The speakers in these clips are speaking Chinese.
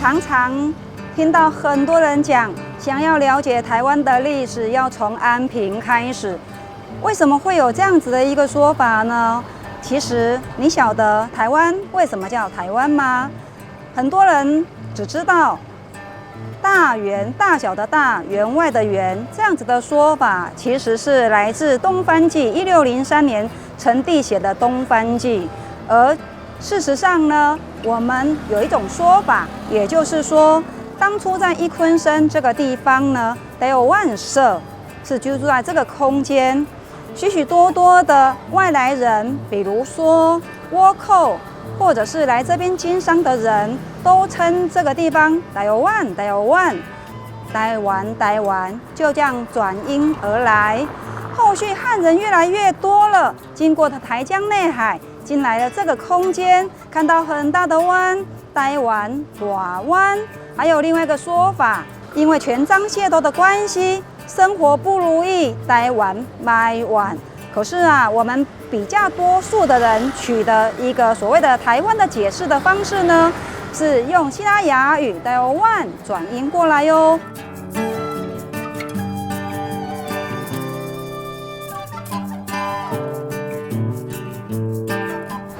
常常听到很多人讲，想要了解台湾的历史，要从安平开始。为什么会有这样子的一个说法呢？其实你晓得台湾为什么叫台湾吗？很多人只知道大员，大小的大，员外的员，这样子的说法，其实是来自《东番记》1603年陈帝写的《东番记》。而事实上呢，我们有一种说法，也就是说，当初在一坤生这个地方呢，得有万社是居住在这个空间。许许多多的外来人，比如说倭寇，或者是来这边经商的人，都称这个地方台湾，台湾，台湾，台湾，就这样转音而来。后续汉人越来越多了，经过台江内海，进来了这个空间，看到很大的湾，台湾，大湾。还有另外一个说法，因为权章械斗的关系，生活不如意，台湾卖碗。可是啊，我们比较多数的人取的一个所谓的台湾的解释的方式呢，是用西拉雅语台湾转音过来哟。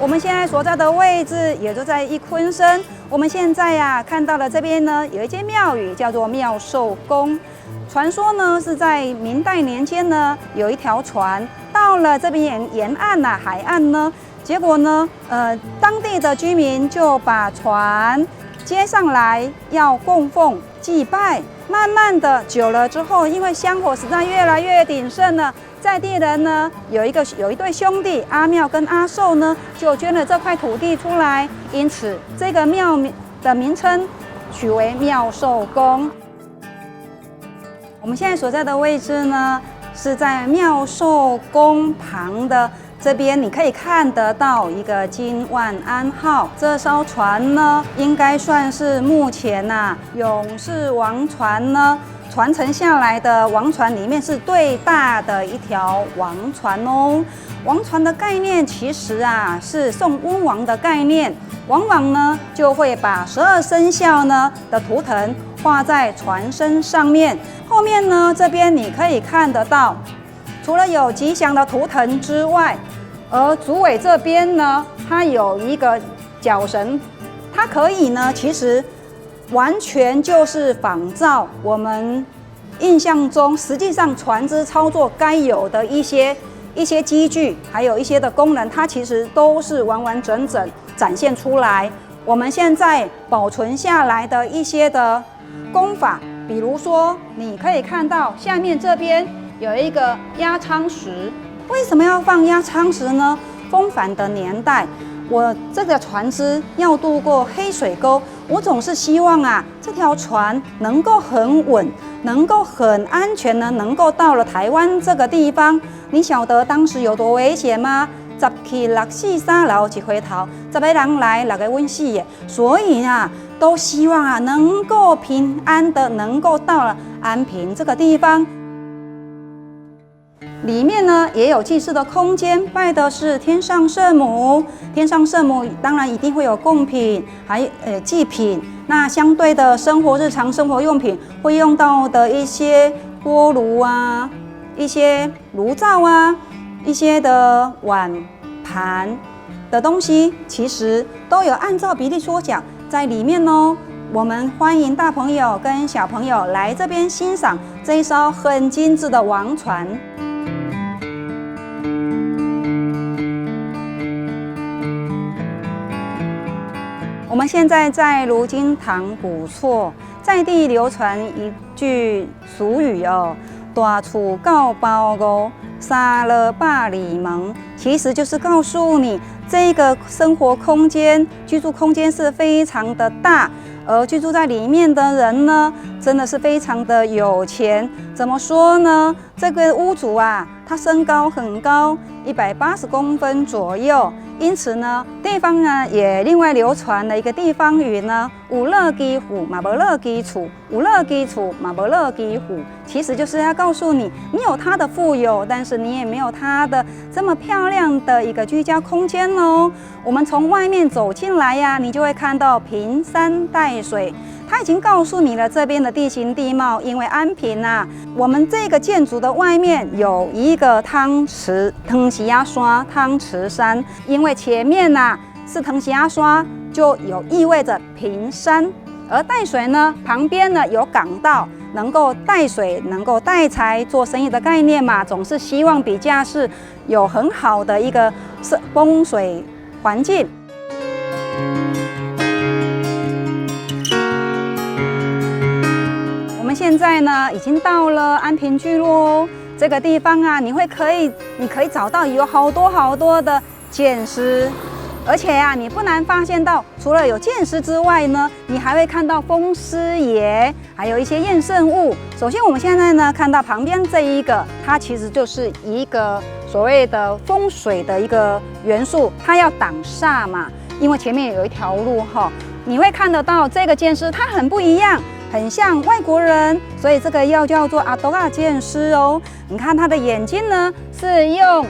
我们现在所在的位置，也就在一坤生。我们现在呀，看到了这边呢，有一间庙宇叫做妙寿宫。传说呢，是在明代年间呢，有一条船到了这边沿岸呐、海岸呢，结果呢，当地的居民就把船接上来，要供奉祭拜。慢慢的久了之后，因为香火实在越来越鼎盛了，在地人呢有一对兄弟阿妙跟阿寿呢，就捐了这块土地出来，因此这个庙的名称取为妙寿宫。我们现在所在的位置呢，是在妙寿宫旁的这边，你可以看得到一个金万安号。这艘船呢，应该算是目前永世王船呢传承下来的王船里面是最大的一条王船哦。王船的概念其实是送温王的概念，往往呢就会把12生肖呢的图腾画在船身上面。后面呢这边你可以看得到，除了有吉祥的图腾之外，而主尾这边呢，它有一个角绳，它可以呢，其实完全就是仿照我们印象中，实际上船只操作该有的一些机具，还有一些的功能，它其实都是完完整整展现出来。我们现在保存下来的一些的功法，比如说你可以看到下面这边有一个压舱石。为什么要放压舱石呢？风帆的年代，我这个船只要渡过黑水沟，我总是希望这条船能够很稳，能够很安全呢，能够到了台湾这个地方。你晓得当时有多危险吗？10去6死3留1回头，10个人来6个阮死耶。所以都希望能够平安的能够到了安平这个地方。里面呢也有祭祀的空间，拜的是天上圣母。天上圣母当然一定会有贡品，还祭品。那相对的日常生活用品会用到的一些锅炉一些炉灶一些的碗盘的东西，其实都有按照比例缩小在里面哦。我们欢迎大朋友跟小朋友来这边欣赏这一艘很精致的王船。我们现在在如金堂古厝，在地流传一句俗语哦，大厝到包屋，3了8里门，其实就是告诉你这个生活空间、居住空间是非常的大，而居住在里面的人呢，真的是非常的有钱。怎么说呢？这个屋主他身高很高，180公分左右。因此呢，地方也另外流传了一个地方语呢，有乐基户嘛无乐基厝，有乐基厝嘛无乐基户，其实就是要告诉你，你有它的富有，但是你也没有它的这么漂亮的一个居家空间哦。我们从外面走进来你就会看到平山带水。他已经告诉你了这边的地形地貌。因为安平啊，我们这个建筑的外面有一个汤池汤池山，因为前面啊是汤溪亚刷，就有意味着平山。而带水呢，旁边呢有港道，能够带水，能够带财，做生意的概念嘛，总是希望比较是有很好的一个风水环境。我们现在呢，已经到了安平聚落哦。这个地方啊，你可以找到有好多的剑狮，而且啊，你不难发现到，除了有剑狮之外呢，你还会看到风狮爷，还有一些验圣物。首先，我们现在呢看到旁边这一个，它其实就是一个所谓的风水的一个元素，它要挡煞嘛，因为前面有一条路哈，你会看得到这个剑狮，它很不一样。很像外国人，所以这个要叫做阿多亚剑狮哦。你看它的眼睛呢，是用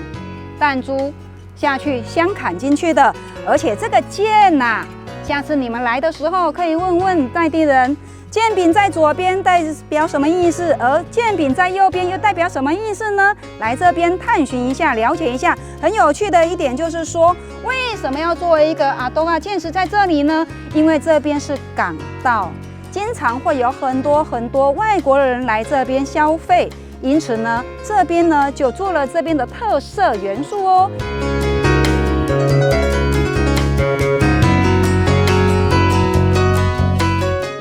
弹珠下去镶砍进去的，而且这个剑呐，下次你们来的时候可以问问在地人，剑柄在左边代表什么意思，而剑柄在右边又代表什么意思呢？来这边探寻一下，了解一下。很有趣的一点就是说，为什么要做一个阿多亚剑狮在这里呢？因为这边是港道。经常会有很多外国人来这边消费，因此呢，这边呢就做了这边的特色元素哦。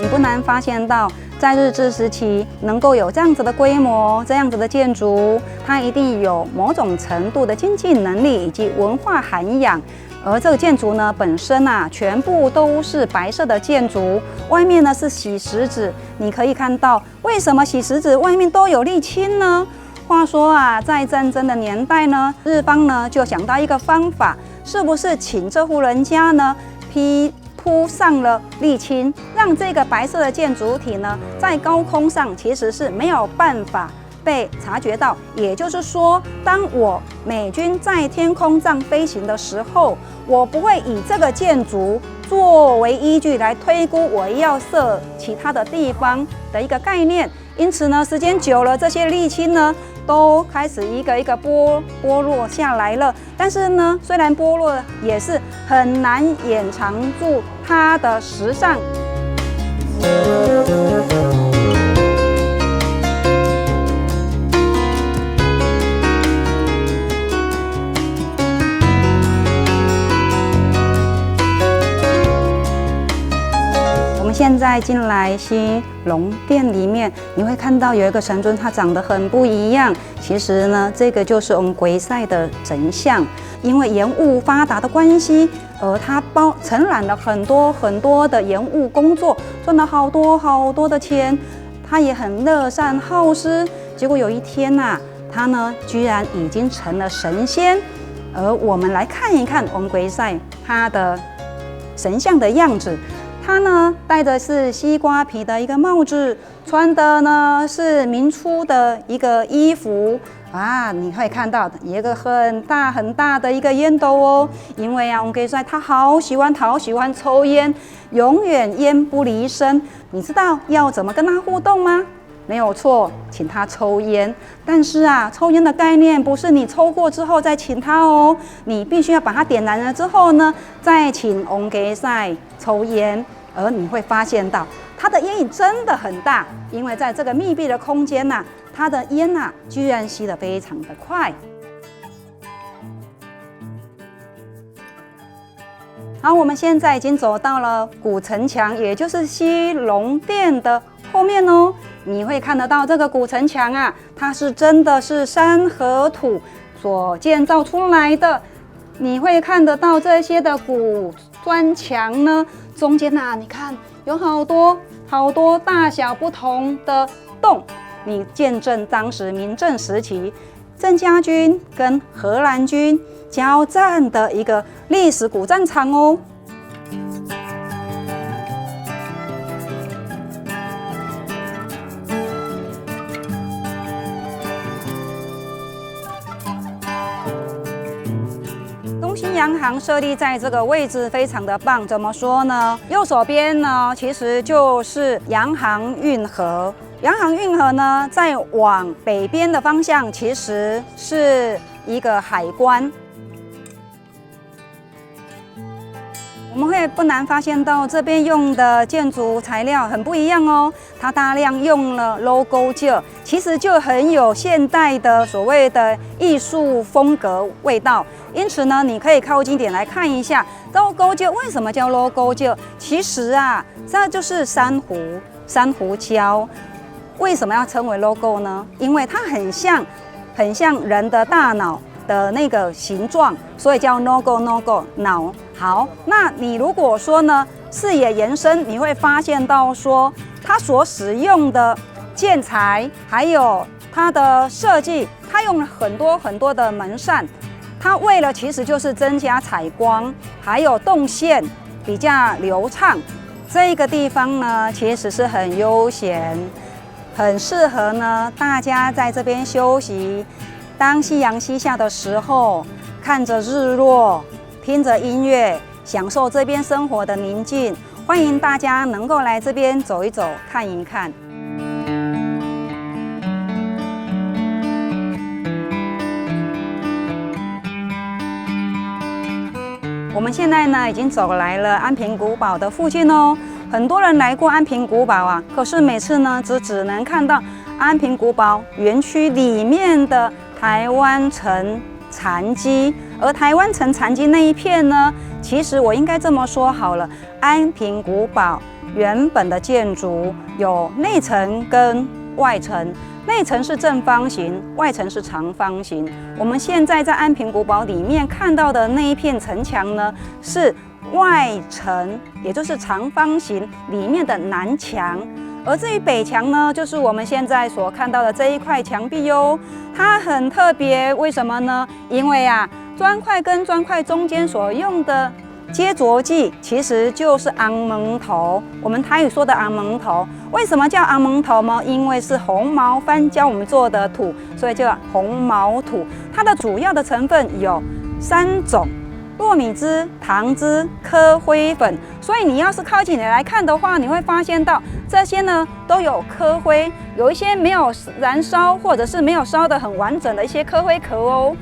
你不难发现到，在日治时期能够有这样子的规模、这样子的建筑，它一定有某种程度的经济能力以及文化涵养。而这个建筑呢，本身啊，全部都是白色的建筑，外面呢是洗石子。你可以看到，为什么洗石子外面都有沥青呢？话说啊，在战争的年代呢，日方呢就想到一个方法，是不是请这户人家呢铺上了沥青，让这个白色的建筑体呢，在高空上其实是没有办法被察觉到。也就是说，当我美军在天空上飞行的时候，我不会以这个建筑作为依据来推估我要设其他的地方的一个概念。因此呢，时间久了，这些沥青呢都开始一个一个剥落下来了。但是呢，虽然剥落，也是很难掩藏住它的时尚。我们现在进来西龙殿里面，你会看到有一个神尊，它长得很不一样。其实呢，这个就是我们龟赛的神像，因为盐务发达的关系，它承揽了很多的盐务工作，赚了好多的钱。他也很乐善好施，结果有一天呐，他呢居然已经成了神仙。而我们来看一看我们龟赛他的神像的样子。他呢戴的是西瓜皮的一个帽子，穿的呢是明初的一个衣服啊，你会看到有一个很大的一个烟斗哦。因为啊，我们可以说他好喜欢抽烟，永远烟不离身。你知道要怎么跟他互动吗？没有错，请他抽烟。但是啊，抽烟的概念不是你抽过之后再请他哦，你必须要把它点燃了之后呢，再请翁给赛抽烟。而你会发现到它的烟瘾真的很大，因为在这个密闭的空间呐，它的烟呐居然吸得非常的快。好，我们现在已经走到了古城墙，也就是西龙殿的后面哦。你会看得到这个古城墙啊，它是真的是山和土所建造出来的。你会看得到这些的古砖墙呢，中间啊，你看有好多大小不同的洞，你见证当时明郑时期郑家军跟荷兰军交战的一个历史古战场哦。东新洋行设立在这个位置非常的棒，怎么说呢？右手边呢，其实就是洋行运河。洋行运河呢，在往北边的方向，其实是一个海关。我们会不难发现到这边用的建筑材料很不一样哦，它大量用了 logo 胶，其实就很有现代的所谓的艺术风格味道。因此呢，你可以靠近点来看一下 logo 胶为什么叫 logo 胶？其实啊，这就是珊瑚礁。为什么要称为 logo 呢？因为它很像人的大脑的那个形状，所以叫 logo 脑。好，那你如果说呢，视野延伸，你会发现到说，它所使用的建材还有它的设计，它用了很多的门扇，它为了其实就是增加采光，还有动线比较流畅。这个地方呢，其实是很悠闲，很适合呢大家在这边休息。当夕阳西下的时候，看着日落，听着音乐，享受这边生活的宁静。欢迎大家能够来这边走一走，看一看。我们现在呢已经走来了安平古堡的附近哦。很多人来过安平古堡啊，可是每次呢只能看到安平古堡园区里面的台湾城残基，而台湾城残基那一片呢，其实我应该这么说好了，安平古堡原本的建筑有内城跟外城，内城是正方形，外城是长方形。我们现在在安平古堡里面看到的那一片城墙呢，是外城，也就是长方形里面的南墙。而至于北墙呢，就是我们现在所看到的这一块墙壁哟，它很特别，为什么呢？因为啊，砖块跟砖块中间所用的接着剂其实就是红毛头，我们台语说的红毛头。为什么叫红毛头呢？因为是红毛番教我们做的土，所以叫红毛土。它的主要的成分有3种。糯米汁、糖汁、科灰粉，所以你要是靠近来看的话，你会发现到这些呢都有科灰，有一些没有燃烧或者是没有烧得很完整的一些科灰壳哦。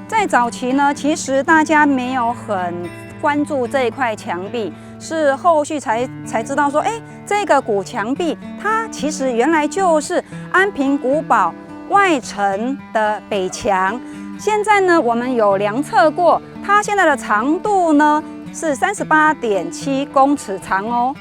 在早期呢，其实大家没有很关注这一块墙壁，是后续才知道说，这个古墙壁它其实原来就是安平古堡外城的北墙。现在呢，我们有量测过，它现在的长度呢是38.7公尺长哦。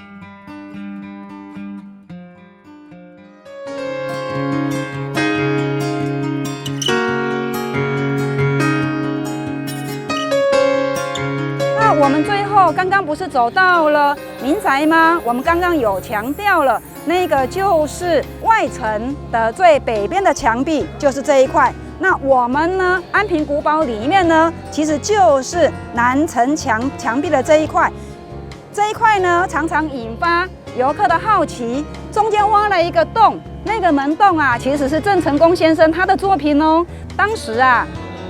那我们最后刚刚不是走到了民宅吗？我们刚刚有强调了，那个就是外城的最北边的墙壁，就是这一块。那我们呢，安平古堡里面呢，其实就是南城墙壁的这一块。这一块呢，常常引发游客的好奇。中间挖了一个洞，那个门洞啊，其实是郑成功先生他的作品哦。当时啊，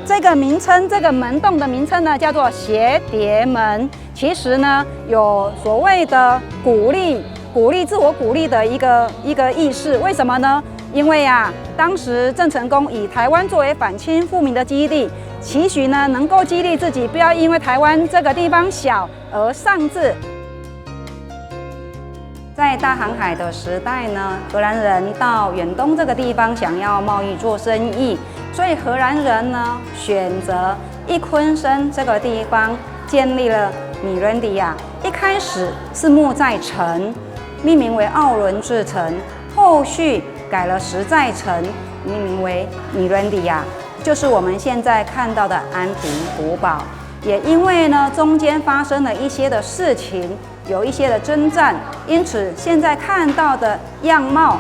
这个名称，这个门洞的名称呢，叫做鞋碟门。其实呢，有所谓的鼓励自我鼓励的一个意识。为什么呢？因为啊，当时郑成功以台湾作为反清复明的基地，期许呢能够激励自己，不要因为台湾这个地方小而丧志。在大航海的时代呢，荷兰人到远东这个地方想要贸易做生意，所以荷兰人呢选择一昆生这个地方建立了米伦迪亚。一开始是木寨城，命名为奥伦治城，后续改了石寨城，命名为米伦迪亚，就是我们现在看到的安平古堡。也因为呢，中间发生了一些的事情，有一些的征战，因此现在看到的样貌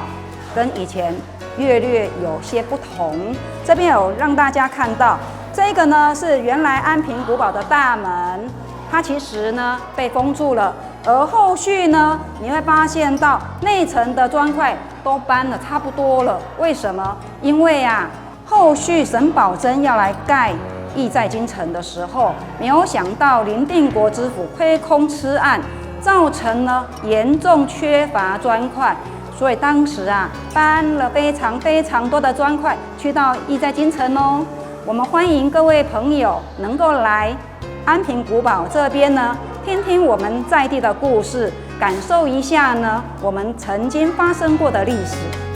跟以前略有些不同。这边有让大家看到，这个呢是原来安平古堡的大门，它其实呢被封住了。而后续呢，你会发现到内层的砖块都搬得差不多了。为什么？因为啊，后续沈葆桢要来盖义在京城的时候，没有想到林定国知府亏空吃案，造成了严重缺乏砖块。所以当时啊，搬了非常多的砖块去到义在京城哦。我们欢迎各位朋友能够来安平古堡这边呢，听听我们在地的故事，感受一下呢我们曾经发生过的历史。